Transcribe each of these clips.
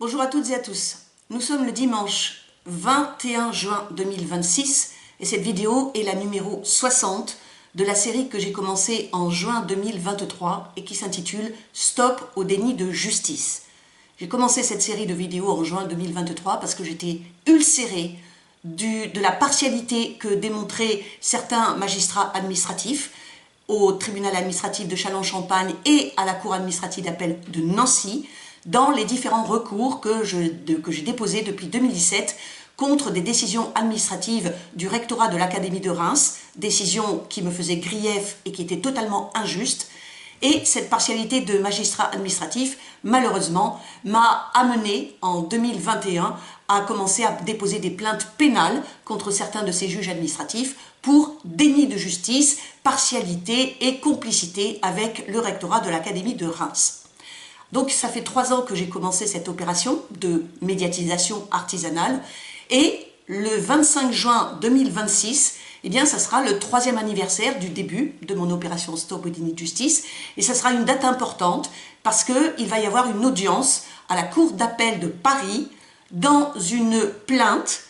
Bonjour à toutes et à tous. Nous sommes le dimanche 21 juin 2026 et cette vidéo est la numéro 60 de la série que j'ai commencée en juin 2023 et qui s'intitule « Stop au déni de justice ». J'ai commencé cette série de vidéos en juin 2023 parce que j'étais ulcérée de la partialité que démontraient certains magistrats administratifs au tribunal administratif de Châlons-Champagne et à la cour administrative d'appel de Nancy dans les différents recours que j'ai déposés depuis 2017 contre des décisions administratives du rectorat de l'Académie de Reims, décisions qui me faisaient grief et qui étaient totalement injustes. Et cette partialité de magistrat administratif, malheureusement, m'a amené en 2021 à commencer à déposer des plaintes pénales contre certains de ces juges administratifs pour déni de justice, partialité et complicité avec le rectorat de l'Académie de Reims. Donc ça fait 3 ans que j'ai commencé cette opération de médiatisation artisanale et le 25 juin 2026, eh bien, ça sera le 3e anniversaire du début de mon opération Stop au déni de justice et ça sera une date importante parce qu'il va y avoir une audience à la cour d'appel de Paris dans une plainte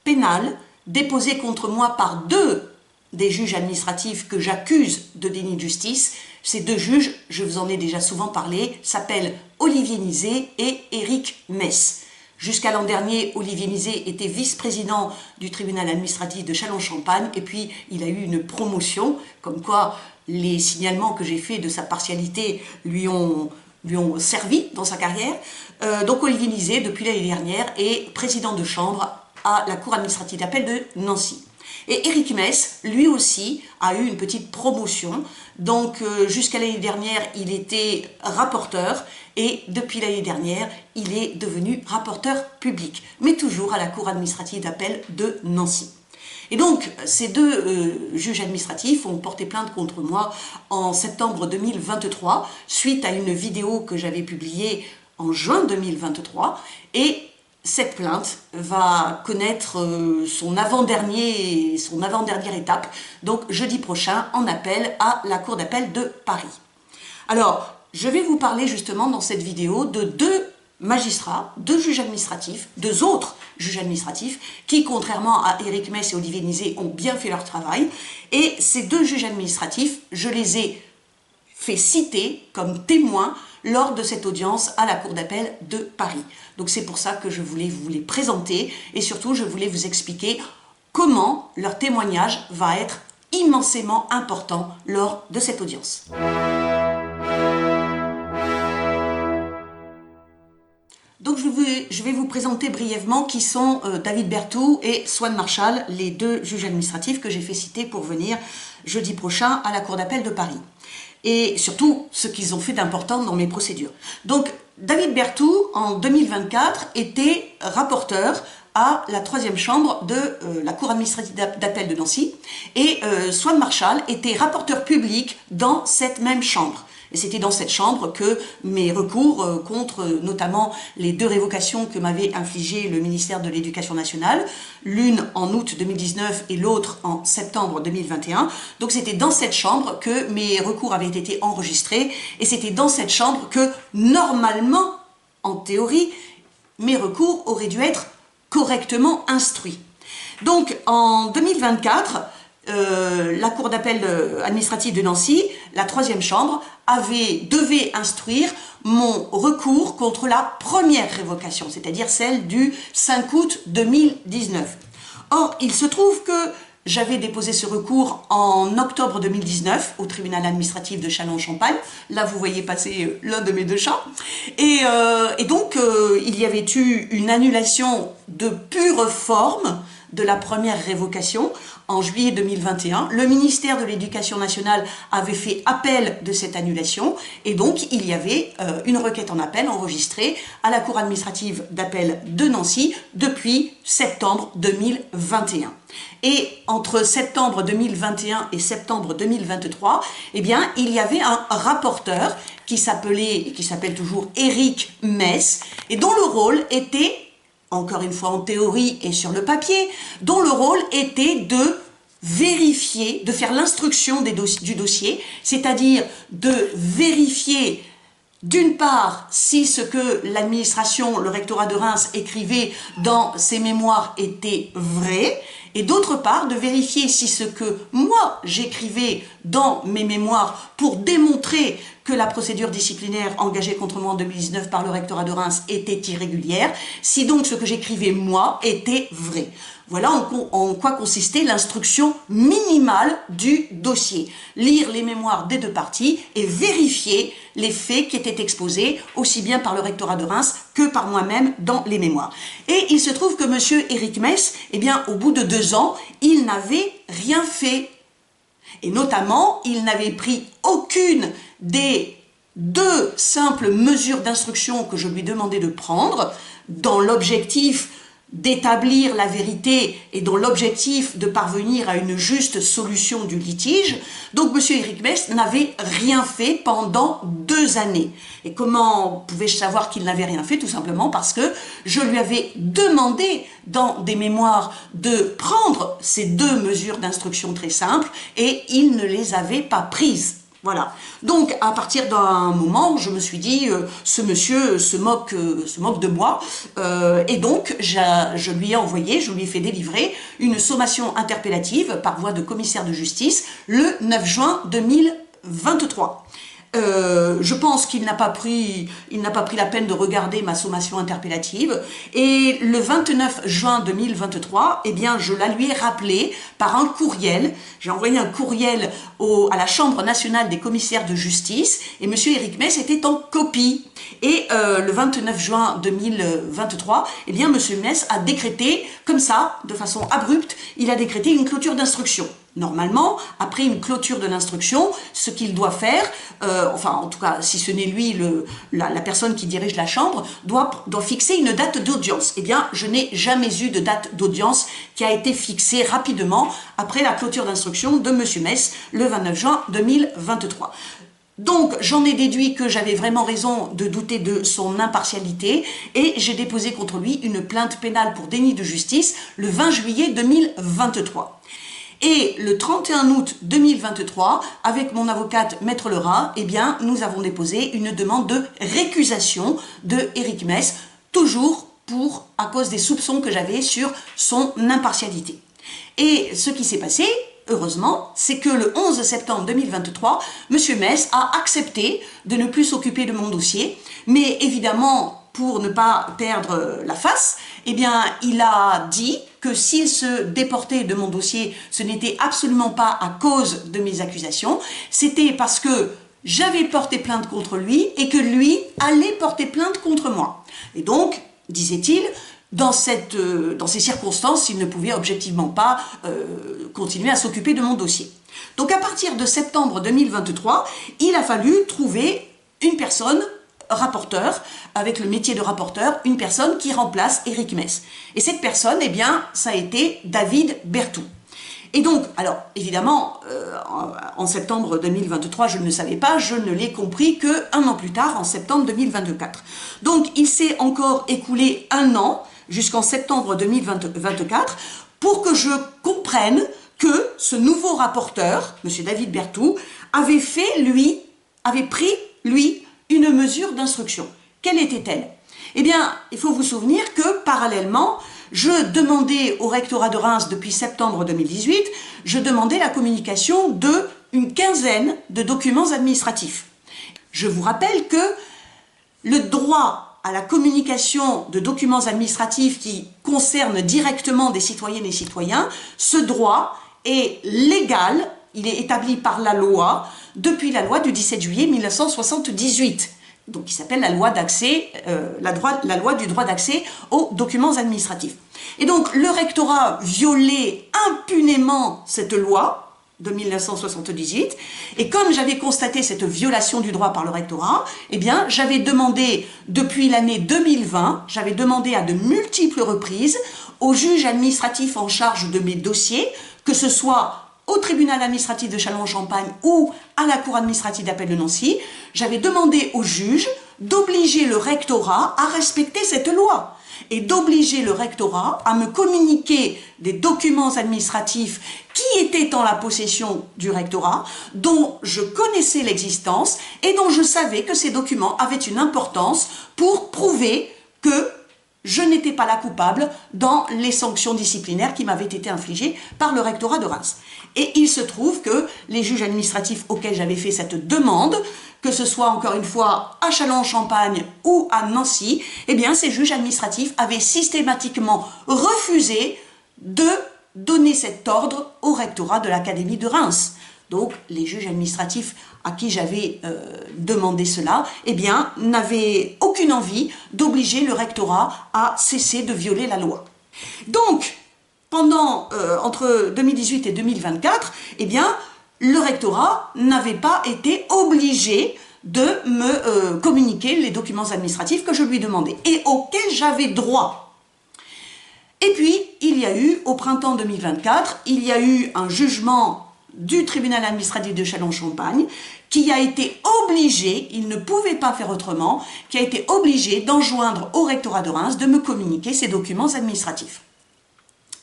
pénale déposée contre moi par 2 des juges administratifs que j'accuse de déni de justice. Ces 2 juges, je vous en ai déjà souvent parlé, s'appellent Olivier Nizet et Éric Mess. Jusqu'à l'an dernier, Olivier Nizet était vice-président du tribunal administratif de Châlons-Champagne et puis il a eu une promotion, comme quoi les signalements que j'ai faits de sa partialité lui ont servi dans sa carrière. Donc Olivier Nizet, depuis l'année dernière, est président de chambre à la cour administrative d'appel de Nancy. Et Éric Mess, lui aussi, a eu une petite promotion. Donc, jusqu'à l'année dernière, il était rapporteur et depuis l'année dernière, il est devenu rapporteur public, mais toujours à la cour administrative d'appel de Nancy. Et donc, ces 2 juges administratifs ont porté plainte contre moi en septembre 2023, suite à une vidéo que j'avais publiée en juin 2023, et cette plainte va connaître son avant-dernière étape, donc jeudi prochain, en appel à la cour d'appel de Paris. Alors, je vais vous parler justement dans cette vidéo de 2 magistrats, 2 juges administratifs, 2 autres juges administratifs, qui, contrairement à Éric Mess et Olivier Nizet, ont bien fait leur travail. Et ces 2 juges administratifs, je les ai fait citer comme témoins lors de cette audience à la cour d'appel de Paris. Donc c'est pour ça que je voulais vous les présenter et surtout je voulais vous expliquer comment leur témoignage va être immensément important lors de cette audience. Donc je vais vous présenter brièvement qui sont David Berthoud et Swan Marshall, les 2 juges administratifs que j'ai fait citer pour venir jeudi prochain à la cour d'appel de Paris. Et surtout ce qu'ils ont fait d'important dans mes procédures. Donc David Berthoud, en 2024, était rapporteur à la 3e chambre de la cour administrative d'appel de Nancy et Swan Marshall était rapporteur public dans cette même chambre. Et c'était dans cette chambre que mes recours contre notamment les 2 révocations que m'avait infligées le ministère de l'Éducation nationale, l'une en août 2019 et l'autre en septembre 2021. Donc c'était dans cette chambre que mes recours avaient été enregistrés et c'était dans cette chambre que normalement, en théorie, mes recours auraient dû être correctement instruits. Donc en 2024, la cour d'appel administrative de Nancy, la 3e chambre, devait instruire mon recours contre la première révocation, c'est-à-dire celle du 5 août 2019. Or, il se trouve que j'avais déposé ce recours en octobre 2019 au tribunal administratif de Châlons-Champagne. Là, vous voyez passer l'un de mes 2 chats. Et donc, il y avait eu une annulation de pure forme de la première révocation en juillet 2021. Le ministère de l'Éducation nationale avait fait appel de cette annulation et donc il y avait une requête en appel enregistrée à la cour administrative d'appel de Nancy depuis septembre 2021. Et entre septembre 2021 et septembre 2023, eh bien, il y avait un rapporteur qui s'appelle toujours Éric Mess et dont le rôle était, encore une fois en théorie et sur le papier, dont le rôle était de vérifier, de faire l'instruction du dossier, c'est-à-dire de vérifier d'une part, si ce que l'administration, le rectorat de Reims écrivait dans ses mémoires était vrai, et d'autre part, de vérifier si ce que moi j'écrivais dans mes mémoires pour démontrer que la procédure disciplinaire engagée contre moi en 2019 par le rectorat de Reims était irrégulière, si donc ce que j'écrivais moi était vrai. Voilà en quoi consistait l'instruction minimale du dossier. Lire les mémoires des deux parties et vérifier les faits qui étaient exposés aussi bien par le rectorat de Reims que par moi-même dans les mémoires. Et il se trouve que monsieur Éric Mess, eh bien, au bout de 2 ans, il n'avait rien fait. Et notamment, il n'avait pris aucune des 2 simples mesures d'instruction que je lui demandais de prendre dans l'objectif d'établir la vérité et dans l'objectif de parvenir à une juste solution du litige. Donc M. Éric Mess n'avait rien fait pendant 2 années. Et comment pouvais-je savoir qu'il n'avait rien fait? Tout simplement parce que je lui avais demandé dans des mémoires de prendre ces 2 mesures d'instruction très simples et il ne les avait pas prises. Voilà. Donc, à partir d'un moment, je me suis dit, ce monsieur se moque de moi, et donc je lui ai fait délivrer une sommation interpellative par voie de commissaire de justice le 9 juin 2023. Je pense qu'il n'a pas pris la peine de regarder ma sommation interpellative et le 29 juin 2023, eh bien, je la lui ai rappelé par un courriel. J'ai envoyé un courriel à la Chambre nationale des commissaires de justice et M. Éric Mess était en copie. Et le 29 juin 2023, eh bien, M. Mess a décrété, comme ça, de façon abrupte, il a décrété une clôture d'instruction. Normalement, après une clôture de l'instruction, ce qu'il doit faire, enfin en tout cas si ce n'est lui la personne qui dirige la chambre, doit fixer une date d'audience. Eh bien, je n'ai jamais eu de date d'audience qui a été fixée rapidement après la clôture d'instruction de M. Mess le 29 juin 2023. Donc, j'en ai déduit que j'avais vraiment raison de douter de son impartialité et j'ai déposé contre lui une plainte pénale pour déni de justice le 20 juillet 2023. Et le 31 août 2023, avec mon avocate Maître Lerat, eh bien, nous avons déposé une demande de récusation de Éric Mess, toujours à cause des soupçons que j'avais sur son impartialité. Et ce qui s'est passé, heureusement, c'est que le 11 septembre 2023, M. Mess a accepté de ne plus s'occuper de mon dossier, mais évidemment, pour ne pas perdre la face, eh bien, il a dit que s'il se déportait de mon dossier, ce n'était absolument pas à cause de mes accusations, c'était parce que j'avais porté plainte contre lui et que lui allait porter plainte contre moi. Et donc, disait-il, dans ces circonstances, il ne pouvait objectivement pas continuer à s'occuper de mon dossier. Donc à partir de septembre 2023, il a fallu trouver une personne rapporteur, avec le métier de rapporteur, une personne qui remplace Éric Mess. Et cette personne, eh bien, ça a été David Berthoud. Et donc, alors, évidemment, en septembre 2023, je ne le savais pas, je ne l'ai compris qu'1 an plus tard, en septembre 2024. Donc, il s'est encore écoulé 1 an, jusqu'en septembre 2024, pour que je comprenne que ce nouveau rapporteur, M. David Berthoud, avait pris, lui, une mesure d'instruction. Quelle était-elle? Eh bien, il faut vous souvenir que, parallèlement, je demandais au rectorat de Reims depuis septembre 2018, je demandais la communication d'une quinzaine de documents administratifs. Je vous rappelle que le droit à la communication de documents administratifs qui concernent directement des citoyennes et citoyens, ce droit est légal, il est établi par la loi, depuis la loi du 17 juillet 1978. Donc, qui s'appelle la loi d'accès, la loi du droit d'accès aux documents administratifs. Et donc, le rectorat violait impunément cette loi de 1978, et comme j'avais constaté cette violation du droit par le rectorat, eh bien, j'avais demandé, depuis l'année 2020, j'avais demandé à de multiples reprises au juge administratif en charge de mes dossiers, que ce soit au tribunal administratif de Châlons-en-Champagne ou à la cour administrative d'appel de Nancy, j'avais demandé au juge d'obliger le rectorat à respecter cette loi. et d'obliger le rectorat à me communiquer des documents administratifs qui étaient en la possession du rectorat, dont je connaissais l'existence et dont je savais que ces documents avaient une importance pour prouver que je n'étais pas la coupable dans les sanctions disciplinaires qui m'avaient été infligées par le rectorat de Reims. Et il se trouve que les juges administratifs auxquels j'avais fait cette demande, que ce soit encore une fois à Châlons-en-Champagne ou à Nancy, eh bien ces juges administratifs avaient systématiquement refusé de donner cet ordre au rectorat de l'Académie de Reims. Donc les juges administratifs à qui j'avais demandé cela, eh bien, n'avaient aucune envie d'obliger le rectorat à cesser de violer la loi. Donc, entre 2018 et 2024, eh bien, le rectorat n'avait pas été obligé de me communiquer les documents administratifs que je lui demandais et auxquels j'avais droit. Et puis, il y a eu, au printemps 2024, il y a eu un jugement du tribunal administratif de Châlons-en-Champagne qui a été obligé, il ne pouvait pas faire autrement, qui a été obligé d'enjoindre au rectorat de Reims de me communiquer ces documents administratifs.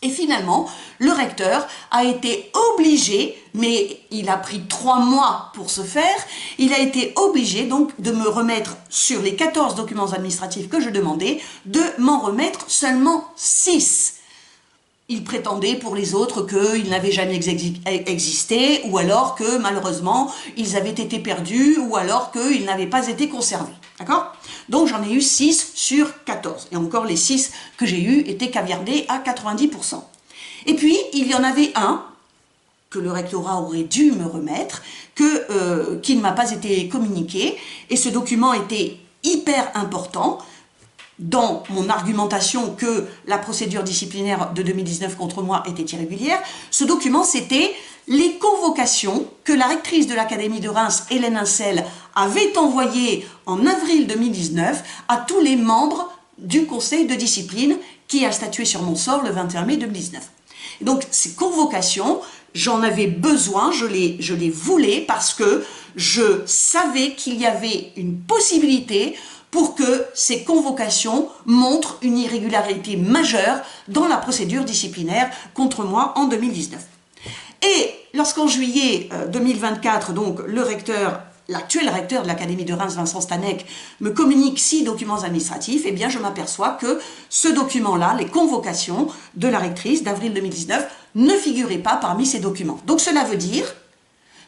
Et finalement, le recteur a été obligé, mais il a pris 3 mois pour ce faire, il a été obligé donc de me remettre sur les 14 documents administratifs que je demandais, de m'en remettre seulement 6. Il prétendait pour les autres qu'ils n'avaient jamais existé, ou alors que malheureusement ils avaient été perdus, ou alors qu'ils n'avaient pas été conservés. D'accord? Donc j'en ai eu 6 sur 14. Et encore les 6 que j'ai eus étaient caviardés à 90%. Et puis il y en avait un que le rectorat aurait dû me remettre, qui ne m'a pas été communiqué. Et ce document était hyper important dans mon argumentation que la procédure disciplinaire de 2019 contre moi était irrégulière. Ce document, c'était les convocations que la rectrice de l'Académie de Reims, Hélène Incel, avait envoyées en avril 2019 à tous les membres du conseil de discipline qui a statué sur mon sort le 21 mai 2019. Et donc, ces convocations, j'en avais besoin, je les voulais parce que je savais qu'il y avait une possibilité pour que ces convocations montrent une irrégularité majeure dans la procédure disciplinaire contre moi en 2019. Et lorsqu'en juillet 2024, donc l'actuel recteur de l'Académie de Reims, Vincent Stanec, me communique 6 documents administratifs, eh bien je m'aperçois que ce document-là, les convocations de la rectrice d'avril 2019, ne figuraient pas parmi ces documents. Donc cela veut dire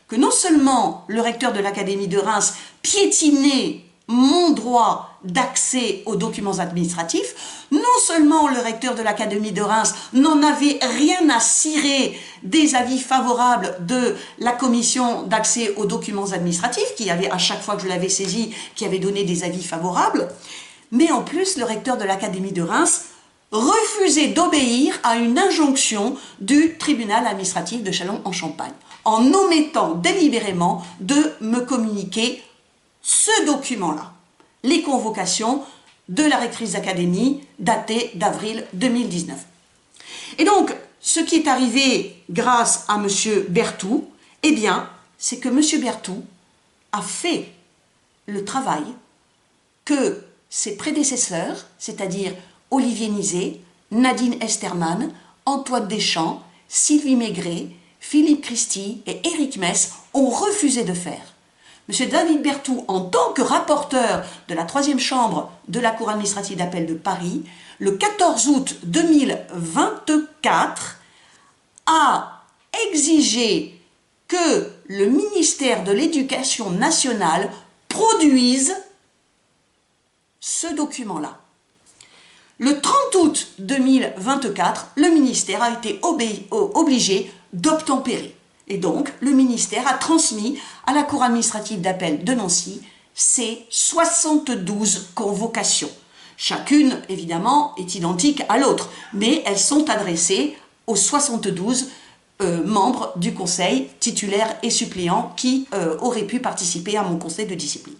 que non seulement le recteur de l'Académie de Reims piétinait mon droit d'accès aux documents administratifs, non seulement le recteur de l'Académie de Reims n'en avait rien à cirer des avis favorables de la commission d'accès aux documents administratifs, qui avait, à chaque fois que je l'avais saisi, qui avait donné des avis favorables, mais en plus le recteur de l'Académie de Reims refusait d'obéir à une injonction du tribunal administratif de Châlons-en-Champagne, en omettant délibérément de me communiquer ce document-là, les convocations de la rectrice d'académie datées d'avril 2019. Et donc, ce qui est arrivé grâce à M. Berthoud, eh bien, c'est que M. Berthoud a fait le travail que ses prédécesseurs, c'est-à-dire Olivier Nizet, Nadine Esterman, Antoine Deschamps, Sylvie Maigret, Philippe Christy et Éric Mess ont refusé de faire. M. David Berthoud, en tant que rapporteur de la 3e chambre de la Cour administrative d'appel de Paris, le 14 août 2024, a exigé que le ministère de l'Éducation nationale produise ce document-là. Le 30 août 2024, le ministère a été obligé d'obtempérer. Et donc, le ministère a transmis à la Cour administrative d'appel de Nancy ces 72 convocations. Chacune, évidemment, est identique à l'autre, mais elles sont adressées aux 72 membres du conseil, titulaires et suppléants, qui auraient pu participer à mon conseil de discipline.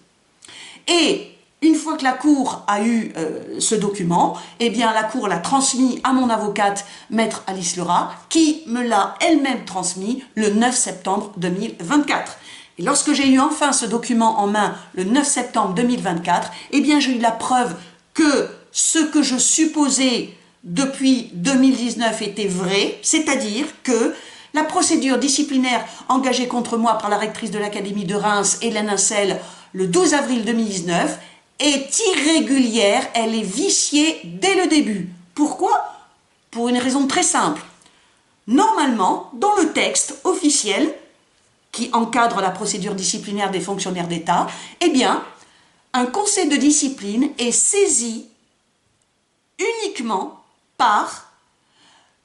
Et une fois que la Cour a eu ce document, eh bien la Cour l'a transmis à mon avocate, Maître Alice Lerat, qui me l'a elle-même transmis le 9 septembre 2024. Et lorsque j'ai eu enfin ce document en main le 9 septembre 2024, eh bien j'ai eu la preuve que ce que je supposais depuis 2019 était vrai, c'est-à-dire que la procédure disciplinaire engagée contre moi par la rectrice de l'Académie de Reims, Hélène Incel, le 12 avril 2019, est irrégulière, elle est viciée dès le début. Pourquoi? Pour une raison très simple. Normalement, dans le texte officiel qui encadre la procédure disciplinaire des fonctionnaires d'État, eh bien, un conseil de discipline est saisi uniquement par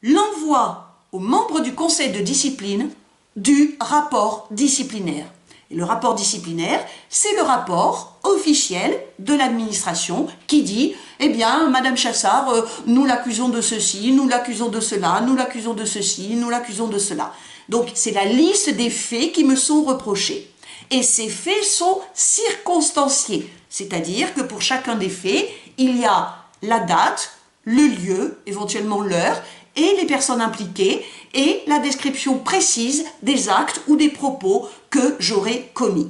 l'envoi aux membres du conseil de discipline du rapport disciplinaire. Et le rapport disciplinaire, c'est le rapport officiel de l'administration qui dit « Eh bien, Madame Chassard, nous l'accusons de ceci, nous l'accusons de cela, nous l'accusons de ceci, nous l'accusons de cela. » Donc, c'est la liste des faits qui me sont reprochés. Et ces faits sont circonstanciés, c'est-à-dire que pour chacun des faits, il y a la date, le lieu, éventuellement l'heure, et les personnes impliquées, et la description précise des actes ou des propos que j'aurais commis.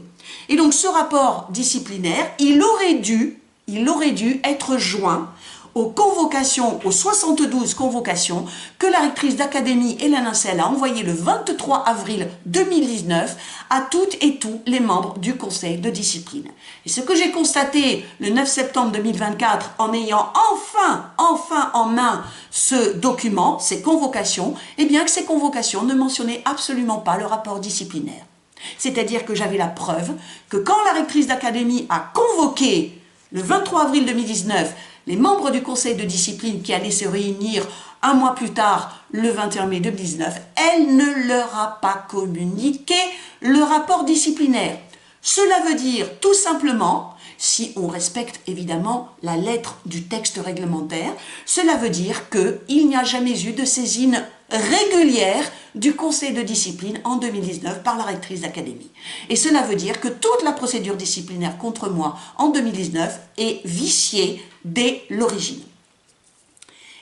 Et donc ce rapport disciplinaire, il aurait dû être joint aux convocations, aux 72 convocations que la rectrice d'académie Hélène Incel a envoyées le 23 avril 2019 à toutes et tous les membres du conseil de discipline. Et ce que j'ai constaté le 9 septembre 2024 en ayant enfin en main ce document, ces convocations, eh bien que ces convocations ne mentionnaient absolument pas le rapport disciplinaire. C'est-à-dire que j'avais la preuve que quand la rectrice d'académie a convoqué le 23 avril 2019 les membres du conseil de discipline qui allaient se réunir un mois plus tard, le 21 mai 2019, elle ne leur a pas communiqué le rapport disciplinaire. Cela veut dire tout simplement, si on respecte évidemment la lettre du texte réglementaire, cela veut dire qu'il n'y a jamais eu de saisine régulière du conseil de discipline en 2019 par la rectrice d'académie. Et cela veut dire que toute la procédure disciplinaire contre moi en 2019 est viciée dès l'origine.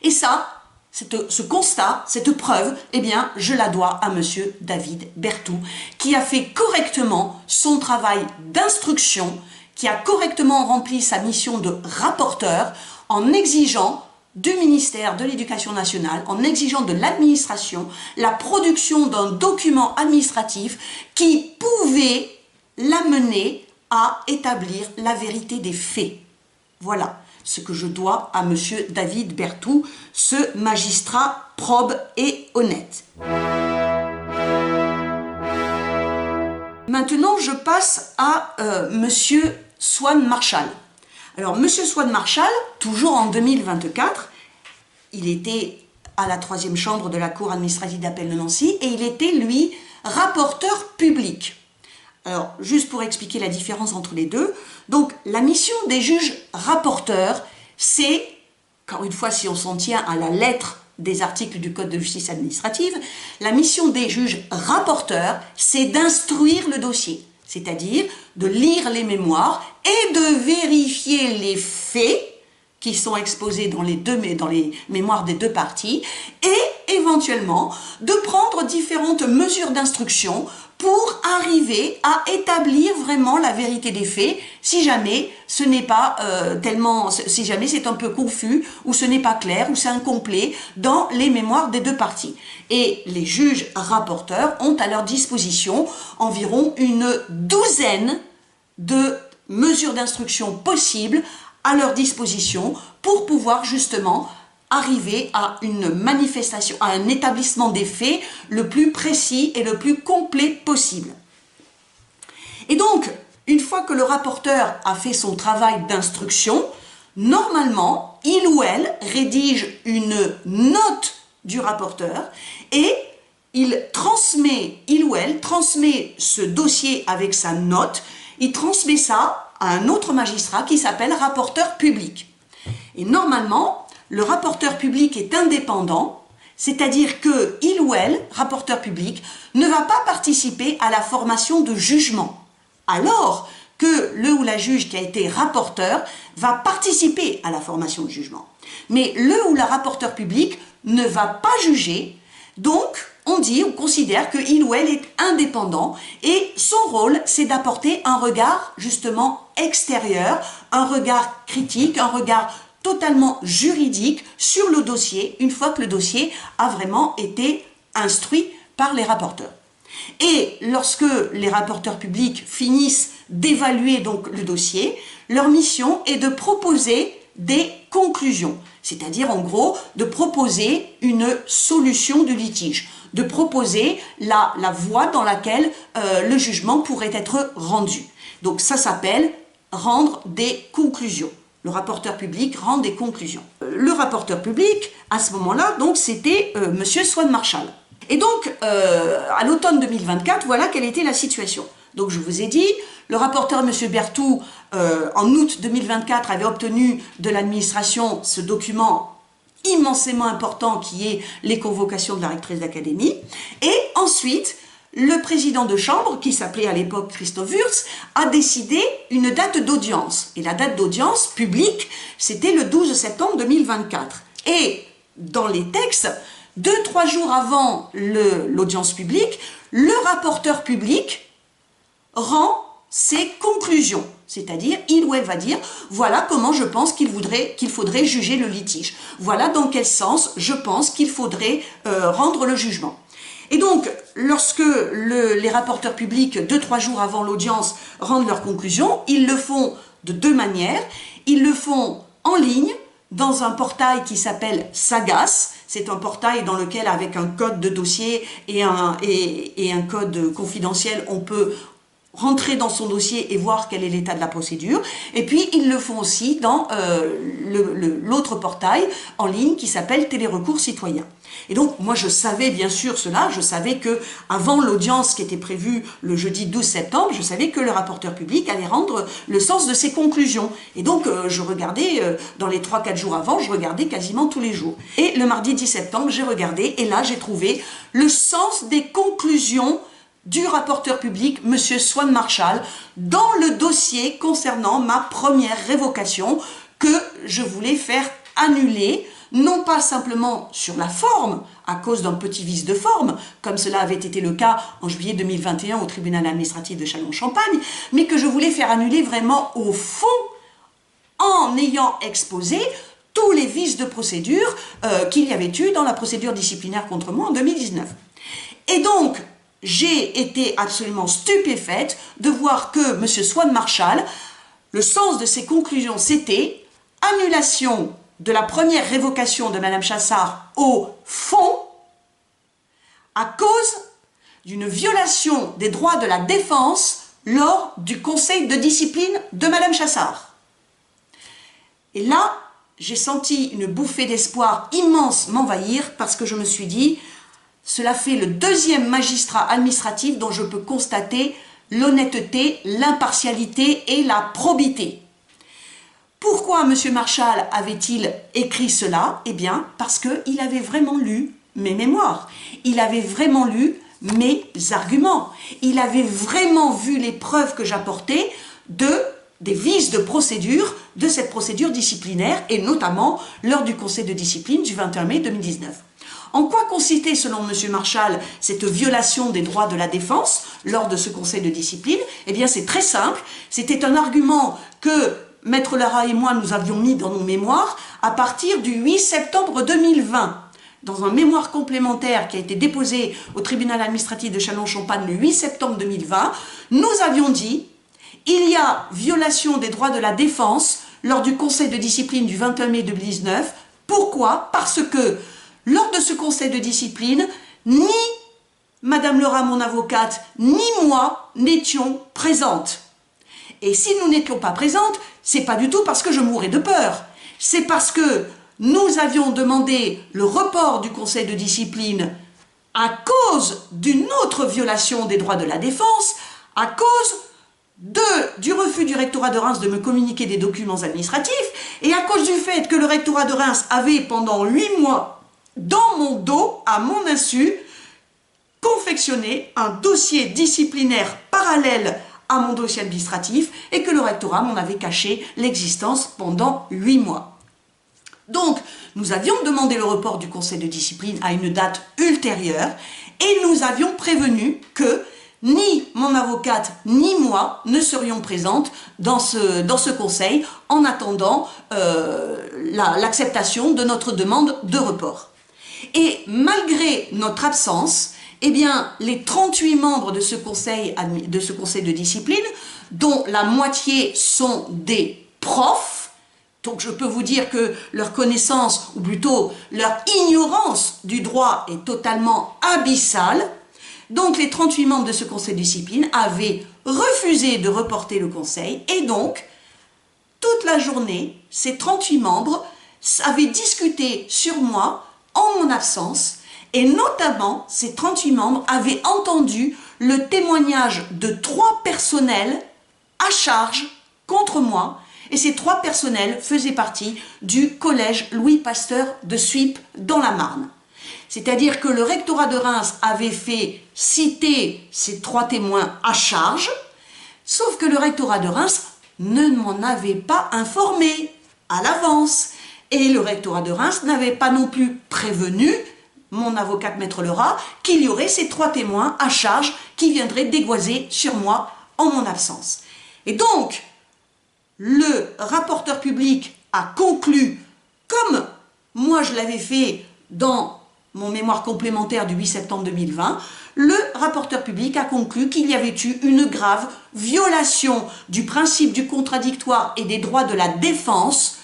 Et ça, ce constat, cette preuve, eh bien, je la dois à monsieur David Berthoud, qui a fait correctement son travail d'instruction, qui a correctement rempli sa mission de rapporteur en exigeant du ministère de l'Éducation nationale, en exigeant de l'administration la production d'un document administratif qui pouvait l'amener à établir la vérité des faits. Voilà ce que je dois à monsieur David Berthoud, ce magistrat probe et honnête. Maintenant, je passe à monsieur Swan Marshall. Alors, monsieur Swan Marshall, toujours en 2024, il était à la 3e chambre de la Cour administrative d'appel de Nancy et il était, lui, rapporteur public. Alors, juste pour expliquer la différence entre les deux, donc la mission des juges rapporteurs, c'est, encore une fois, si on s'en tient à la lettre des articles du Code de justice administrative, la mission des juges rapporteurs, c'est d'instruire le dossier, c'est-à-dire de lire les mémoires et de vérifier les faits qui sont exposés dans les mémoires des deux parties et éventuellement de prendre différentes mesures d'instruction pour arriver à établir vraiment la vérité des faits si jamais ce n'est pas si jamais c'est un peu confus ou ce n'est pas clair ou c'est incomplet dans les mémoires des deux parties. Et les juges rapporteurs ont à leur disposition environ une douzaine de mesures d'instruction possibles à leur disposition pour pouvoir justement arriver à une manifestation, à un établissement des faits le plus précis et le plus complet possible. Et donc, une fois que le rapporteur a fait son travail d'instruction, normalement, il ou elle rédige une note du rapporteur et il ou elle transmet ce dossier avec sa note, il transmet ça à un autre magistrat qui s'appelle rapporteur public. Et normalement, le rapporteur public est indépendant, c'est-à-dire que il ou elle, rapporteur public, ne va pas participer à la formation de jugement, alors que le ou la juge qui a été rapporteur va participer à la formation de jugement. Mais le ou la rapporteur public ne va pas juger, donc on considère que il ou elle est indépendant et son rôle, c'est d'apporter un regard justement extérieur, un regard critique, un regard totalement juridique sur le dossier, une fois que le dossier a vraiment été instruit par les rapporteurs. Et lorsque les rapporteurs publics finissent d'évaluer donc le dossier, leur mission est de proposer des conclusions, c'est-à-dire en gros de proposer une solution du litige, de proposer la voie dans laquelle le jugement pourrait être rendu. Donc ça s'appelle rendre des conclusions. Le rapporteur public rend des conclusions. Le rapporteur public, à ce moment-là, donc c'était Monsieur Swan Marshall. Et donc, à l'automne 2024, voilà quelle était la situation. Donc je vous ai dit, le rapporteur M. Berthoud, en août 2024, avait obtenu de l'administration ce document immensément important qui est les convocations de la rectrice d'académie. Et ensuite, le président de chambre, qui s'appelait à l'époque Christophe Wurtz, a décidé une date d'audience. Et la date d'audience publique, c'était le 12 septembre 2024. Et dans les textes, 2-3 jours avant l'audience publique, le rapporteur public rend ses conclusions. C'est-à-dire, il ou elle va dire, voilà comment je pense qu'il faudrait juger le litige. Voilà dans quel sens je pense qu'il faudrait rendre le jugement. Et donc, lorsque les rapporteurs publics, 2-3 jours avant l'audience, rendent leurs conclusions, ils le font de deux manières. Ils le font en ligne, dans un portail qui s'appelle Sagas. C'est un portail dans lequel, avec un code de dossier et un code confidentiel, on peut rentrer dans son dossier et voir quel est l'état de la procédure. Et puis, ils le font aussi dans l'autre portail en ligne qui s'appelle Télérecours citoyen. Et donc, moi, je savais bien sûr cela. Je savais que avant l'audience qui était prévue le jeudi 12 septembre, je savais que le rapporteur public allait rendre le sens de ses conclusions. Et donc, je regardais, dans les 3-4 jours avant, je regardais quasiment tous les jours. Et le mardi 10 septembre, j'ai regardé et là, j'ai trouvé le sens des conclusions du rapporteur public, M. Swan Marshall, dans le dossier concernant ma première révocation que je voulais faire annuler, non pas simplement sur la forme, à cause d'un petit vice de forme, comme cela avait été le cas en juillet 2021 au tribunal administratif de Châlons-Champagne, mais que je voulais faire annuler vraiment au fond, en ayant exposé tous les vices de procédure qu'il y avait eu dans la procédure disciplinaire contre moi en 2019. Et donc, j'ai été absolument stupéfaite de voir que M. Swan Marshall, le sens de ses conclusions, c'était annulation de la première révocation de Mme Chassard au fond à cause d'une violation des droits de la défense lors du conseil de discipline de Mme Chassard. Et là, j'ai senti une bouffée d'espoir immense m'envahir parce que je me suis dit, cela fait le deuxième magistrat administratif dont je peux constater l'honnêteté, l'impartialité et la probité. Pourquoi M. Marshall avait-il écrit cela? Eh bien, parce qu'il avait vraiment lu mes mémoires. Il avait vraiment lu mes arguments. Il avait vraiment vu les preuves que j'apportais des vices de procédure de cette procédure disciplinaire et notamment lors du conseil de discipline du 21 mai 2019. En quoi consistait, selon M. Marshall, cette violation des droits de la défense lors de ce conseil de discipline? Eh bien, c'est très simple. C'était un argument que Maître Lara et moi nous avions mis dans nos mémoires à partir du 8 septembre 2020. Dans un mémoire complémentaire qui a été déposé au tribunal administratif de Châlons-Champagne le 8 septembre 2020, nous avions dit il y a violation des droits de la défense lors du conseil de discipline du 21 mai 2019. Pourquoi? Parce que lors de ce conseil de discipline, ni Madame Lara, mon avocate, ni moi n'étions présentes. Et si nous n'étions pas présentes, c'est pas du tout parce que je mourais de peur. C'est parce que nous avions demandé le report du conseil de discipline à cause d'une autre violation des droits de la défense, à cause du refus du rectorat de Reims de me communiquer des documents administratifs et à cause du fait que le rectorat de Reims avait pendant 8 mois dans mon dos, à mon insu, confectionné un dossier disciplinaire parallèle à mon dossier administratif et que le rectorat m'en avait caché l'existence pendant 8 mois. Donc, nous avions demandé le report du conseil de discipline à une date ultérieure et nous avions prévenu que ni mon mon avocate ni moi ne serions présentes dans ce conseil en attendant l'acceptation de notre demande de report. Et malgré notre absence, eh bien, les 38 membres de ce conseil de discipline, dont la moitié sont des profs, donc je peux vous dire que leur connaissance, ou plutôt leur ignorance du droit est totalement abyssale. Donc les 38 membres de ce conseil de discipline avaient refusé de reporter le conseil et donc toute la journée, ces 38 membres avaient discuté sur moi en mon absence et notamment ces 38 membres avaient entendu le témoignage de 3 personnels à charge contre moi. Et ces 3 personnels faisaient partie du collège Louis Pasteur de Suippes dans la Marne. C'est-à-dire que le rectorat de Reims avait fait citer ces 3 témoins à charge, sauf que le rectorat de Reims ne m'en avait pas informé à l'avance. Et le rectorat de Reims n'avait pas non plus prévenu mon avocate Maître Lerat qu'il y aurait ces 3 témoins à charge qui viendraient dégoiser sur moi en mon absence. Et donc, le rapporteur public a conclu, comme moi je l'avais fait dans mon mémoire complémentaire du 8 septembre 2020, le rapporteur public a conclu qu'il y avait eu une grave violation du principe du contradictoire et des droits de la défense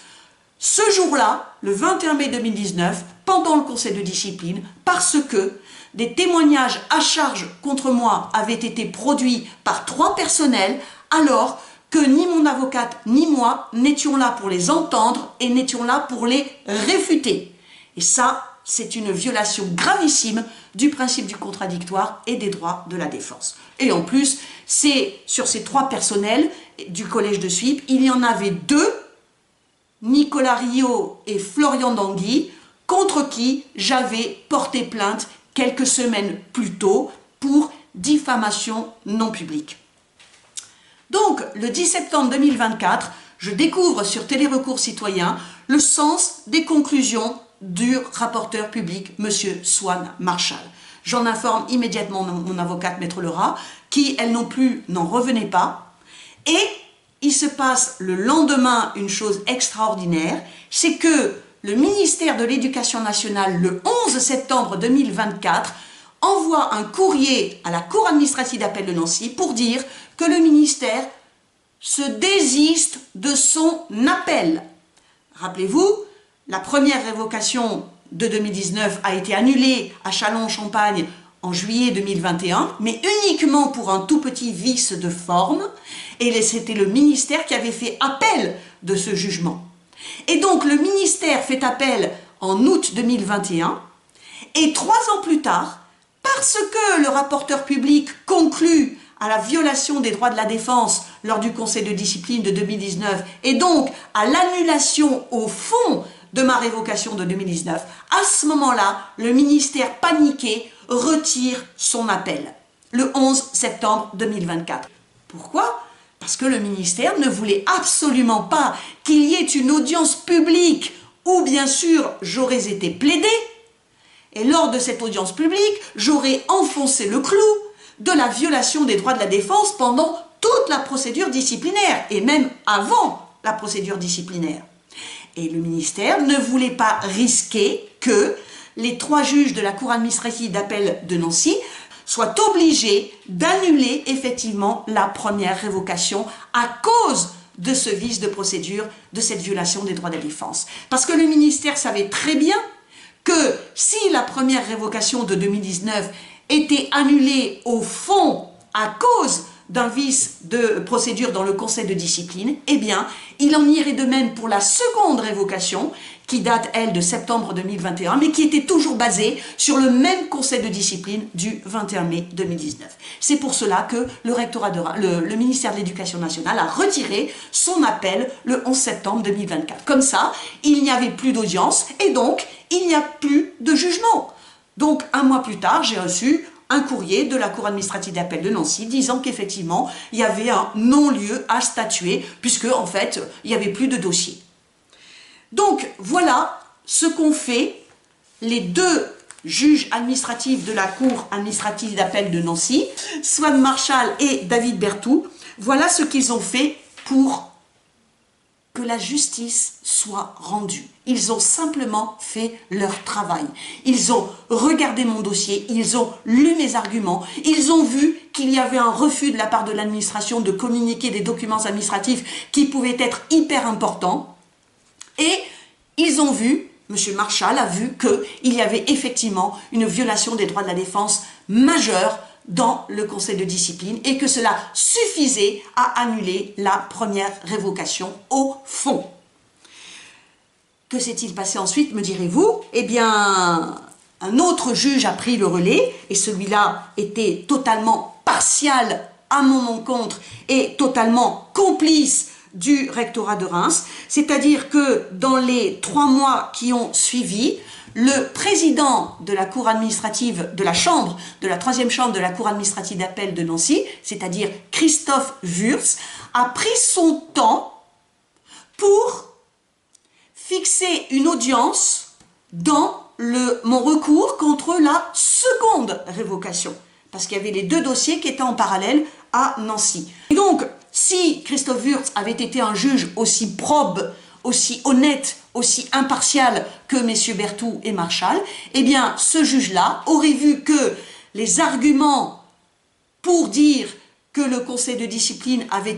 ce jour-là, le 21 mai 2019, pendant le conseil de discipline, parce que des témoignages à charge contre moi avaient été produits par 3 personnels, alors que ni mon avocate ni moi n'étions là pour les entendre et n'étions là pour les réfuter. Et ça, c'est une violation gravissime du principe du contradictoire et des droits de la défense. Et en plus, c'est sur ces 3 personnels du collège de Suippes, il y en avait 2, Nicolas Rio et Florian Dangui, contre qui j'avais porté plainte quelques semaines plus tôt pour diffamation non publique. Donc, le 10 septembre 2024, je découvre sur Télérecours Citoyen le sens des conclusions du rapporteur public, M. Swan Marshall. J'en informe immédiatement mon avocate Maître Lerat, qui, elle non plus, n'en revenait pas. Et il se passe le lendemain une chose extraordinaire, c'est que le ministère de l'Éducation nationale, le 11 septembre 2024, envoie un courrier à la Cour administrative d'appel de Nancy pour dire que le ministère se désiste de son appel. Rappelez-vous, la première révocation de 2019 a été annulée à Châlons-en-Champagne en juillet 2021, mais uniquement pour un tout petit vice de forme, et c'était le ministère qui avait fait appel de ce jugement. Et donc le ministère fait appel en août 2021, et 3 ans plus tard, parce que le rapporteur public conclut à la violation des droits de la défense lors du conseil de discipline de 2019, et donc à l'annulation au fond de ma révocation de 2019, à ce moment-là, le ministère paniqué retire son appel, le 11 septembre 2024. Pourquoi ? Parce que le ministère ne voulait absolument pas qu'il y ait une audience publique où, bien sûr, j'aurais été plaidé. Et lors de cette audience publique, j'aurais enfoncé le clou de la violation des droits de la défense pendant toute la procédure disciplinaire, et même avant la procédure disciplinaire. Et le ministère ne voulait pas risquer que les 3 juges de la Cour administrative d'appel de Nancy soient obligés d'annuler effectivement la première révocation à cause de ce vice de procédure, de cette violation des droits de la défense. Parce que le ministère savait très bien que si la première révocation de 2019 était annulée au fond à cause d'un vice de procédure dans le conseil de discipline, eh bien, il en irait de même pour la seconde révocation, qui date, elle, de septembre 2021, mais qui était toujours basée sur le même conseil de discipline du 21 mai 2019. C'est pour cela que le ministère de l'Éducation nationale a retiré son appel le 11 septembre 2024. Comme ça, il n'y avait plus d'audience et donc, il n'y a plus de jugement. Donc, un mois plus tard, j'ai reçu un courrier de la Cour administrative d'appel de Nancy disant qu'effectivement, il y avait un non-lieu à statuer puisque, en fait, il n'y avait plus de dossier. Donc, voilà ce qu'ont fait les 2 juge administratif de la Cour administrative d'appel de Nancy, Swan Marshall et David Berthoud, voilà ce qu'ils ont fait pour que la justice soit rendue. Ils ont simplement fait leur travail. Ils ont regardé mon dossier, ils ont lu mes arguments, ils ont vu qu'il y avait un refus de la part de l'administration de communiquer des documents administratifs qui pouvaient être hyper importants. Et ils ont vu, M. Marshall a vu qu'il y avait effectivement une violation des droits de la défense majeure dans le conseil de discipline et que cela suffisait à annuler la première révocation au fond. Que s'est-il passé ensuite, me direz-vous? Eh bien, un autre juge a pris le relais et celui-là était totalement partial à mon encontre et totalement complice du rectorat de Reims, c'est-à-dire que dans les 3 mois qui ont suivi, le président de la cour administrative, de la chambre, de la 3e chambre de la cour administrative d'appel de Nancy, c'est-à-dire Christophe Wurtz, a pris son temps pour fixer une audience dans mon recours contre la seconde révocation, parce qu'il y avait les 2 dossiers qui étaient en parallèle à Nancy. Et donc, si Christophe Wurtz avait été un juge aussi probe, aussi honnête, aussi impartial que messieurs Berthoud et Marshall, eh bien, ce juge-là aurait vu que les arguments pour dire que le conseil de discipline avait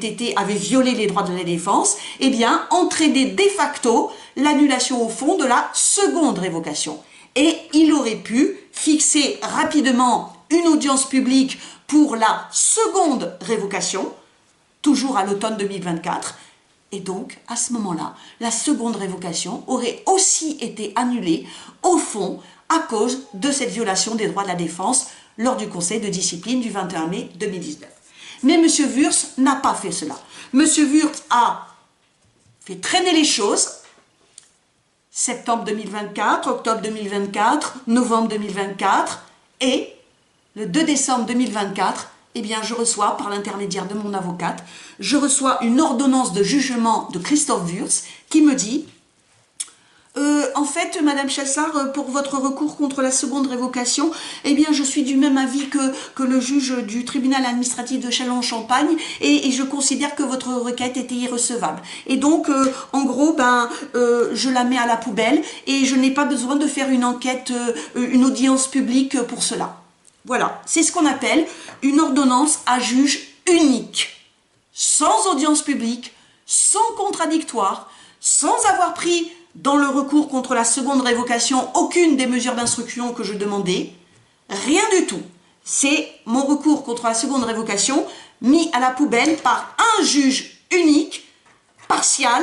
violé les droits de la défense, eh bien, entraînait de facto l'annulation au fond de la seconde révocation. Et il aurait pu fixer rapidement une audience publique pour la seconde révocation, toujours à l'automne 2024, et donc, à ce moment-là, la seconde révocation aurait aussi été annulée, au fond, à cause de cette violation des droits de la défense lors du conseil de discipline du 21 mai 2019. Mais M. Wurtz n'a pas fait cela. M. Wurtz a fait traîner les choses, septembre 2024, octobre 2024, novembre 2024, et le 2 décembre 2024, eh bien, je reçois, par l'intermédiaire de mon avocate, je reçois une ordonnance de jugement de Christophe Wurtz qui me dit en fait, Madame Chassard, pour votre recours contre la seconde révocation, eh bien, je suis du même avis que le juge du tribunal administratif de Châlons-en-Champagne et je considère que votre requête était irrecevable. Et donc, en gros, je la mets à la poubelle et je n'ai pas besoin de faire une enquête, une audience publique pour cela. Voilà, c'est ce qu'on appelle une ordonnance à juge unique, sans audience publique, sans contradictoire, sans avoir pris dans le recours contre la seconde révocation aucune des mesures d'instruction que je demandais, rien du tout. C'est mon recours contre la seconde révocation mis à la poubelle par un juge unique, partial,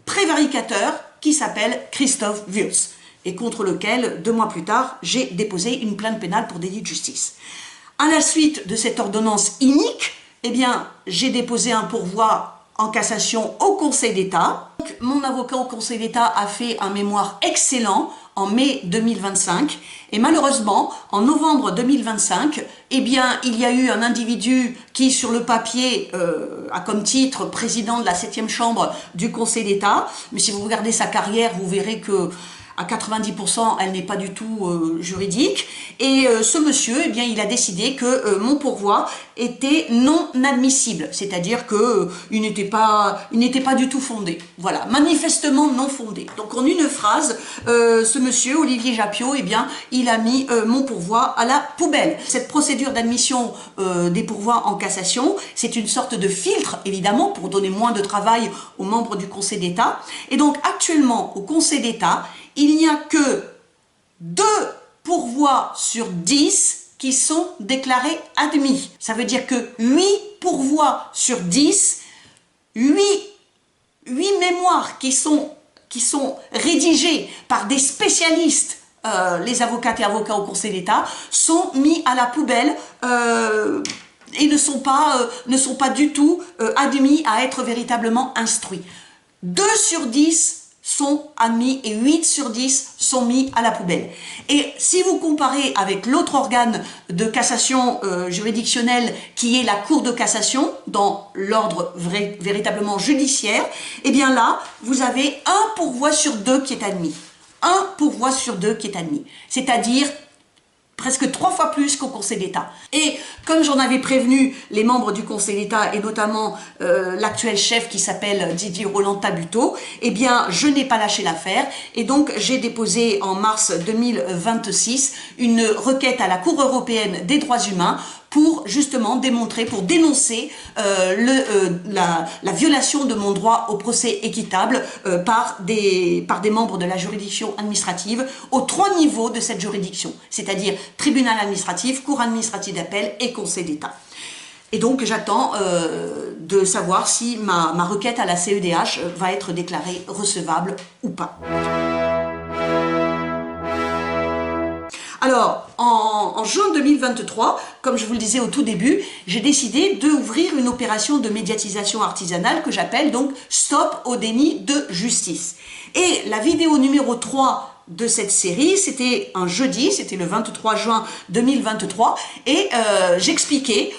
prévaricateur, qui s'appelle Christophe Wurtz, et contre lequel, 2 mois plus tard, j'ai déposé une plainte pénale pour délit de justice. À la suite de cette ordonnance inique, eh bien, j'ai déposé un pourvoi en cassation au Conseil d'État. Mon avocat au Conseil d'État a fait un mémoire excellent en mai 2025 et malheureusement, en novembre 2025, eh bien, il y a eu un individu qui, sur le papier, a comme titre président de la 7e chambre du Conseil d'État, mais si vous regardez sa carrière, vous verrez que à 90%, elle n'est pas du tout juridique. Et ce monsieur, eh bien, il a décidé que mon pourvoi était non admissible, c'est-à-dire qu'il n'était pas du tout fondé. Voilà, manifestement non fondé. Donc en une phrase, ce monsieur, Olivier Jappiot, eh bien, il a mis mon pourvoi à la poubelle. Cette procédure d'admission des pourvois en cassation, c'est une sorte de filtre, évidemment, pour donner moins de travail aux membres du Conseil d'État. Et donc actuellement, au Conseil d'État, il n'y a que 2 pourvois sur 10 qui sont déclarés admis. Ça veut dire que 8 pourvois sur 10, 8 mémoires qui sont rédigées par des spécialistes, les avocates et avocats au Conseil d'État, sont mis à la poubelle et ne sont pas du tout admis à être véritablement instruits. 2 sur 10 sont admis et 8 sur 10 sont mis à la poubelle. Et si vous comparez avec l'autre organe de cassation juridictionnelle qui est la Cour de cassation dans l'ordre véritablement judiciaire, eh bien là, vous avez un pourvoi sur 2 qui est admis. Un pourvoi sur 2 qui est admis. C'est-à-dire presque 3 fois plus qu'au Conseil d'État. Et comme j'en avais prévenu les membres du Conseil d'État et notamment l'actuel chef qui s'appelle Didier Rolland-Tabuteau, eh bien je n'ai pas lâché l'affaire et donc j'ai déposé en mars 2026 une requête à la Cour européenne des droits humains pour justement démontrer, pour dénoncer la violation de mon droit au procès équitable par des membres de la juridiction administrative aux 3 niveaux de cette juridiction, c'est-à-dire tribunal administratif, cour administrative d'appel et conseil d'État. Et donc j'attends de savoir si ma requête à la CEDH va être déclarée recevable ou pas. Alors, en juin 2023, comme je vous le disais au tout début, j'ai décidé d'ouvrir une opération de médiatisation artisanale que j'appelle donc « Stop au déni de justice ». Et la vidéo numéro 3 de cette série, c'était un jeudi, c'était le 23 juin 2023, et j'expliquais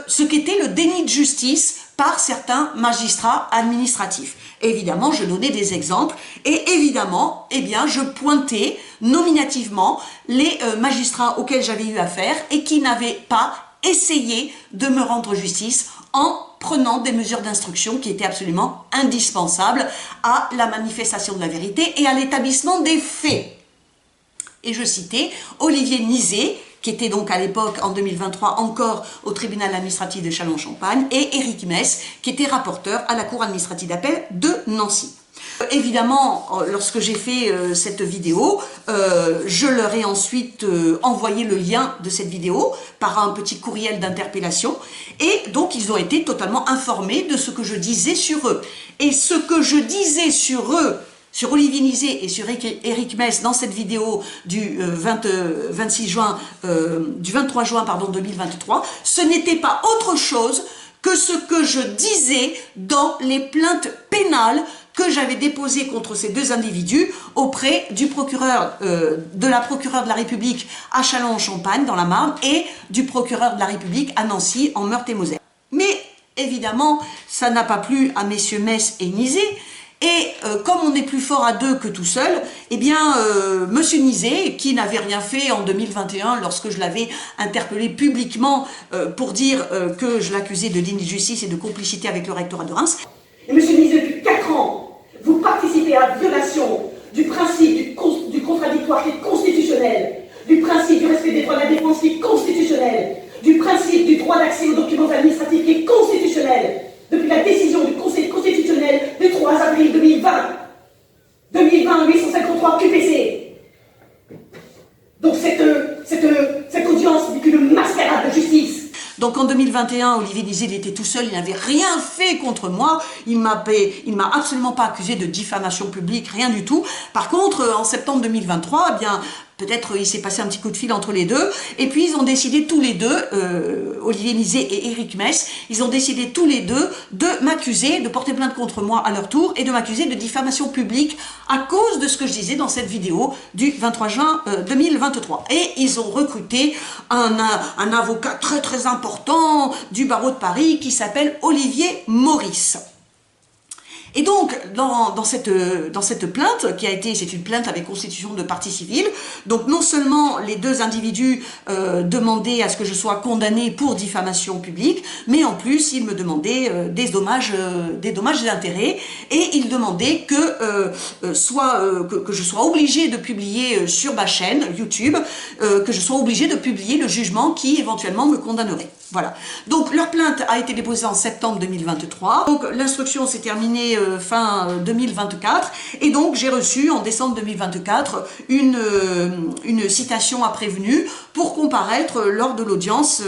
ce qu'était le déni de justice par certains magistrats administratifs. Évidemment, je donnais des exemples et évidemment, eh bien, je pointais nominativement les magistrats auxquels j'avais eu affaire et qui n'avaient pas essayé de me rendre justice en prenant des mesures d'instruction qui étaient absolument indispensables à la manifestation de la vérité et à l'établissement des faits. Et je citais Olivier Nizet, qui était donc à l'époque, en 2023, encore au tribunal administratif de Châlons-en-Champagne, et Éric Mess, qui était rapporteur à la cour administrative d'appel de Nancy. Évidemment, lorsque j'ai fait cette vidéo, je leur ai ensuite envoyé le lien de cette vidéo par un petit courriel d'interpellation et donc ils ont été totalement informés de ce que je disais sur eux. Et ce que je disais sur eux, sur Olivier Nizet et sur Éric Mess dans cette vidéo du 23 juin 2023, ce n'était pas autre chose que ce que je disais dans les plaintes pénales que j'avais déposées contre ces 2 individus auprès du procureur, de la procureure de la République à Châlons-en-Champagne dans la Marne et du procureur de la République à Nancy en Meurthe-et-Moselle. Mais évidemment, ça n'a pas plu à messieurs Mess et Nizet. Et comme on est plus fort à 2 que tout seul, eh bien, monsieur Nizet, qui n'avait rien fait en 2021 lorsque je l'avais interpellé publiquement pour dire que je l'accusais de déni de justice et de complicité avec le rectorat de Reims. Et monsieur Nizet, depuis 4 ans, vous participez à la violation du principe du contradictoire qui est constitutionnel, du principe du respect des droits de la défense qui est constitutionnel, du principe du droit d'accès aux documents administratifs qui est constitutionnel, depuis la décision du Conseil constitutionnel du 3 avril 2020. 853 QPC. Donc cette audience n'est qu'une mascarade de justice. Donc en 2021, Olivier Nizet, il était tout seul, il n'avait rien fait contre moi, il m'a absolument pas accusé de diffamation publique, rien du tout. Par contre, en septembre 2023, eh bien, peut-être il s'est passé un petit coup de fil entre les 2, et puis ils ont décidé tous les 2, Olivier Nizet et Éric Mess, ils ont décidé tous les 2 de m'accuser, de porter plainte contre moi à leur tour, et de m'accuser de diffamation publique à cause de ce que je disais dans cette vidéo du 23 juin 2023. Et ils ont recruté un avocat très important du barreau de Paris qui s'appelle Olivier Maurice. Et donc, dans cette plainte, c'est une plainte avec constitution de partie civile, donc non seulement les 2 individus demandaient à ce que je sois condamné pour diffamation publique, mais en plus, ils me demandaient des dommages et intérêts, et ils demandaient que je sois obligé de publier sur ma chaîne YouTube, que je sois obligé de publier le jugement qui éventuellement me condamnerait. Voilà. Donc, leur plainte a été déposée en septembre 2023. Donc, l'instruction s'est terminée fin 2024. Et donc, j'ai reçu en décembre 2024 une citation à prévenu pour comparaître lors de l'audience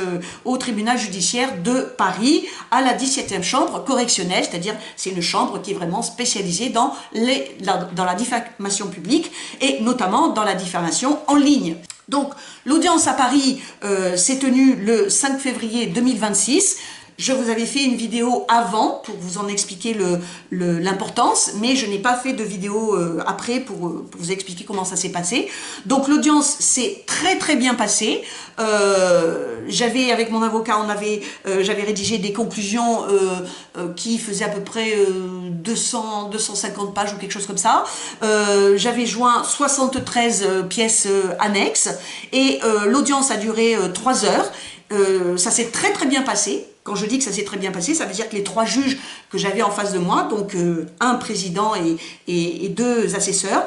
au tribunal judiciaire de Paris à la 17e chambre correctionnelle. C'est-à-dire, c'est une chambre qui est vraiment spécialisée dans la diffamation publique et notamment dans la diffamation en ligne. Donc, l'audience à Paris s'est tenue le 5 février 2026. Je vous avais fait une vidéo avant pour vous en expliquer l'importance, mais je n'ai pas fait de vidéo après pour vous expliquer comment ça s'est passé. Donc l'audience s'est très bien passée. J'avais, avec mon avocat, j'avais rédigé des conclusions qui faisaient à peu près 250 pages ou quelque chose comme ça. J'avais joint 73 pièces annexes et l'audience a duré 3 heures. Ça s'est très bien passé. Quand je dis que ça s'est très bien passé, ça veut dire que les 3 juges que j'avais en face de moi, donc un président et 2 assesseurs,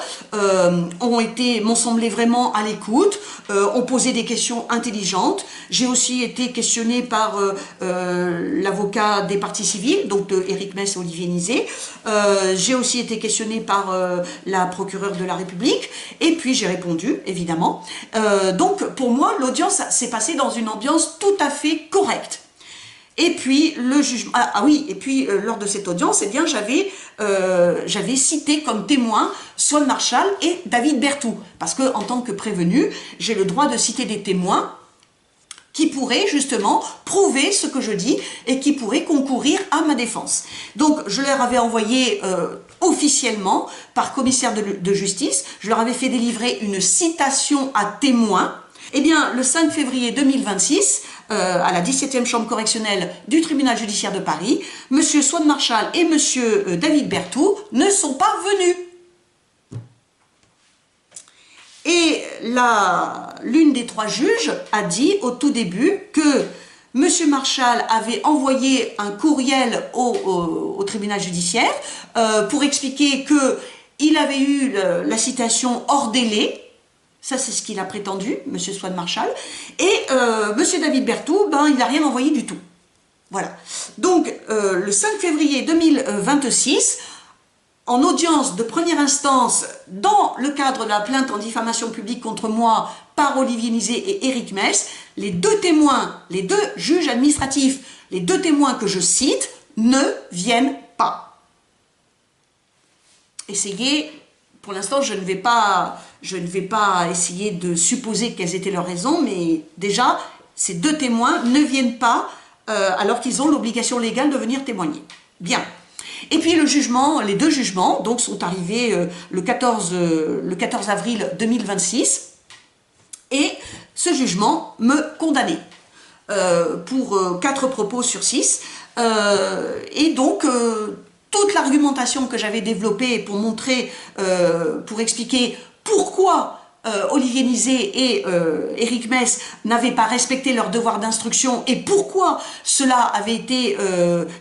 m'ont semblé vraiment à l'écoute, ont posé des questions intelligentes. J'ai aussi été questionnée par l'avocat des parties civiles, donc de Éric Meiss et Olivier Nizet. J'ai aussi été questionnée par la procureure de la République, et puis j'ai répondu, évidemment. Donc pour moi, l'audience s'est passée dans une ambiance tout à fait correcte. Et puis le jugement, lors de cette audience, eh bien j'avais cité comme témoins Swan Marshall et David Berthoud, parce que en tant que prévenu, j'ai le droit de citer des témoins qui pourraient justement prouver ce que je dis et qui pourraient concourir à ma défense. Donc je leur avais envoyé officiellement par commissaire de justice, je leur avais fait délivrer une citation à témoins. Eh bien, le 5 février 2026, à la 17e chambre correctionnelle du tribunal judiciaire de Paris, M. Swan Marshall et M. David Berthoud ne sont pas venus. Et l'une des 3 juges a dit au tout début que M. Marshall avait envoyé un courriel au tribunal judiciaire pour expliquer qu'il avait eu la citation hors délai. Ça, c'est ce qu'il a prétendu, M. Swan Marshall. Et M. David Berthoud, il n'a rien envoyé du tout. Voilà. Donc, le 5 février 2026, en audience de première instance, dans le cadre de la plainte en diffamation publique contre moi par Olivier Nizet et Éric Meiss, les 2 témoins, les 2 juges administratifs, les 2 témoins que je cite, ne viennent pas. Essayez. Pour l'instant, je ne vais pas essayer de supposer quelles étaient leurs raisons, mais déjà, ces 2 témoins ne viennent pas alors qu'ils ont l'obligation légale de venir témoigner. Bien. Et puis les 2 jugements donc, sont arrivés le 14 avril 2026, et ce jugement me condamnait pour 4 propos sur 6, et donc toute l'argumentation que j'avais développée pour montrer, pour expliquer pourquoi Olivier Nizet et Éric Meiss n'avaient pas respecté leur devoir d'instruction et pourquoi cela avait été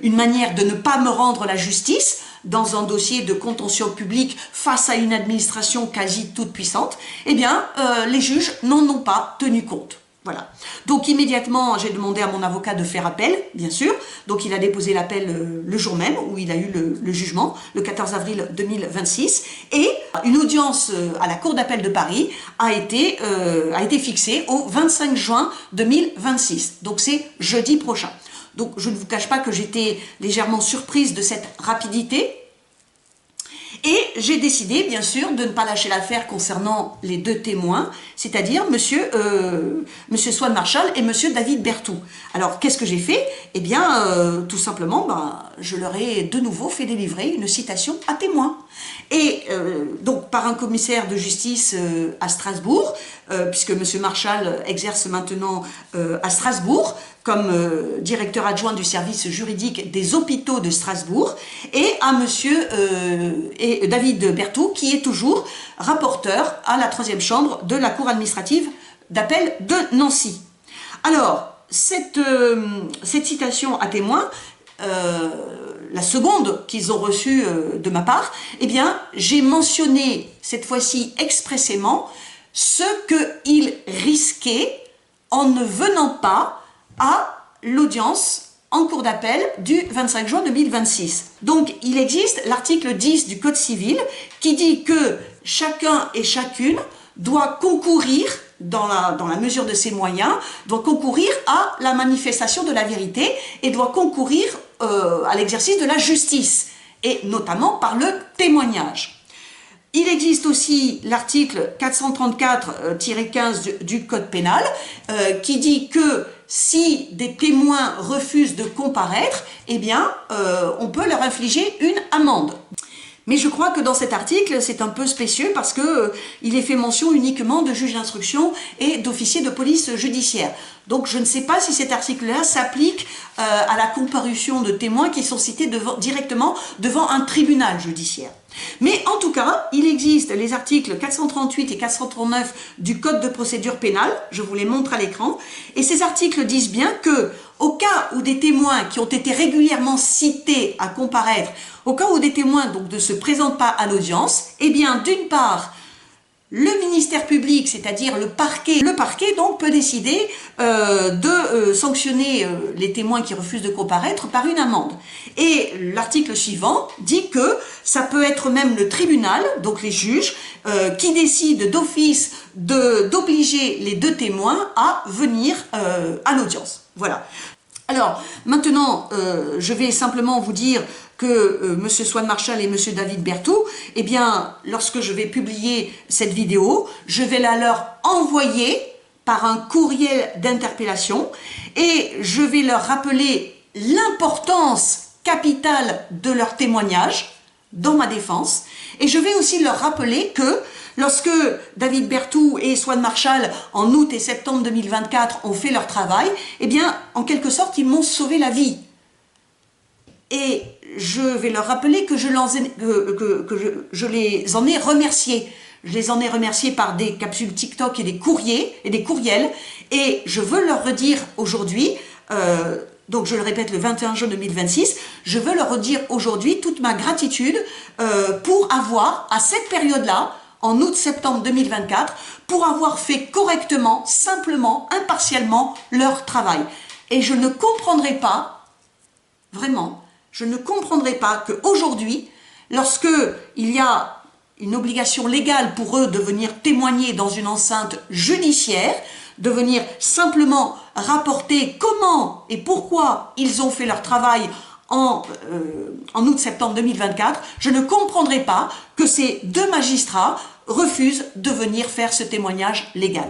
une manière de ne pas me rendre la justice dans un dossier de contentieux public face à une administration quasi toute puissante, eh bien, les juges n'en ont pas tenu compte. Voilà. Donc immédiatement, j'ai demandé à mon avocat de faire appel, bien sûr. Donc il a déposé l'appel le jour même où il a eu le jugement, le 14 avril 2026. Et une audience à la Cour d'appel de Paris a été fixée au 25 juin 2026. Donc c'est jeudi prochain. Donc je ne vous cache pas que j'étais légèrement surprise de cette rapidité. Et j'ai décidé, bien sûr, de ne pas lâcher l'affaire concernant les 2 témoins, c'est-à-dire monsieur Swan Marshall et monsieur David Berthoud. Alors, qu'est-ce que j'ai fait? Eh bien, tout simplement, je leur ai de nouveau fait délivrer une citation à témoins. Et donc, par un commissaire de justice à Strasbourg, puisque monsieur Marshall exerce maintenant à Strasbourg, comme directeur adjoint du service juridique des hôpitaux de Strasbourg, et à monsieur David Berthoud, qui est toujours rapporteur à la 3e chambre de la Cour administrative d'appel de Nancy. Alors, cette citation à témoins, la seconde qu'ils ont reçue de ma part, eh bien, j'ai mentionné cette fois-ci expressément ce qu'ils risquaient en ne venant pas à l'audience en cour d'appel du 25 juin 2026. Donc, il existe l'article 10 du Code civil qui dit que chacun et chacune doit concourir, dans la mesure de ses moyens, doit concourir à la manifestation de la vérité et doit concourir à l'exercice de la justice, et notamment par le témoignage. Il existe aussi l'article 434-15 du Code pénal qui dit que si des témoins refusent de comparaître, eh bien, on peut leur infliger une amende. Mais je crois que dans cet article, c'est un peu spécieux parce que il est fait mention uniquement de juges d'instruction et d'officiers de police judiciaire. Donc je ne sais pas si cet article-là s'applique à la comparution de témoins qui sont cités directement devant un tribunal judiciaire. Mais en tout cas, il existe les articles 438 et 439 du Code de procédure pénale, je vous les montre à l'écran, et ces articles disent bien que, au cas où des témoins qui ont été régulièrement cités à comparaître, au cas où des témoins donc ne se présentent pas à l'audience, eh bien d'une part, le ministère public, c'est-à-dire le parquet donc peut décider de sanctionner les témoins qui refusent de comparaître par une amende. Et l'article suivant dit que ça peut être même le tribunal, donc les juges, qui décide d'office d'obliger les deux témoins à venir à l'audience. Voilà. Alors, maintenant, je vais simplement vous dire que M. Swan Marshall et M. David Berthoud, eh bien, lorsque je vais publier cette vidéo, je vais la leur envoyer par un courriel d'interpellation et je vais leur rappeler l'importance capitale de leur témoignage dans ma défense. Et je vais aussi leur rappeler que lorsque David Berthoud et Swan Marshall, en août et septembre 2024, ont fait leur travail, eh bien, en quelque sorte, ils m'ont sauvé la vie. Et je vais leur rappeler que je les en ai remerciés. Je les en ai remerciés par des capsules TikTok et des courriers et des courriels. Et je veux leur redire aujourd'hui, donc je le répète le 21 juin 2026, je veux leur redire aujourd'hui toute ma gratitude pour avoir, à cette période-là, en août-septembre 2024, pour avoir fait correctement, simplement, impartialement leur travail. Et je ne comprendrai pas, vraiment, je ne comprendrai pas qu'aujourd'hui, lorsque il y a une obligation légale pour eux de venir témoigner dans une enceinte judiciaire, de venir simplement rapporter comment et pourquoi ils ont fait leur travail en août-septembre 2024, je ne comprendrai pas que ces deux magistrats refusent de venir faire ce témoignage légal.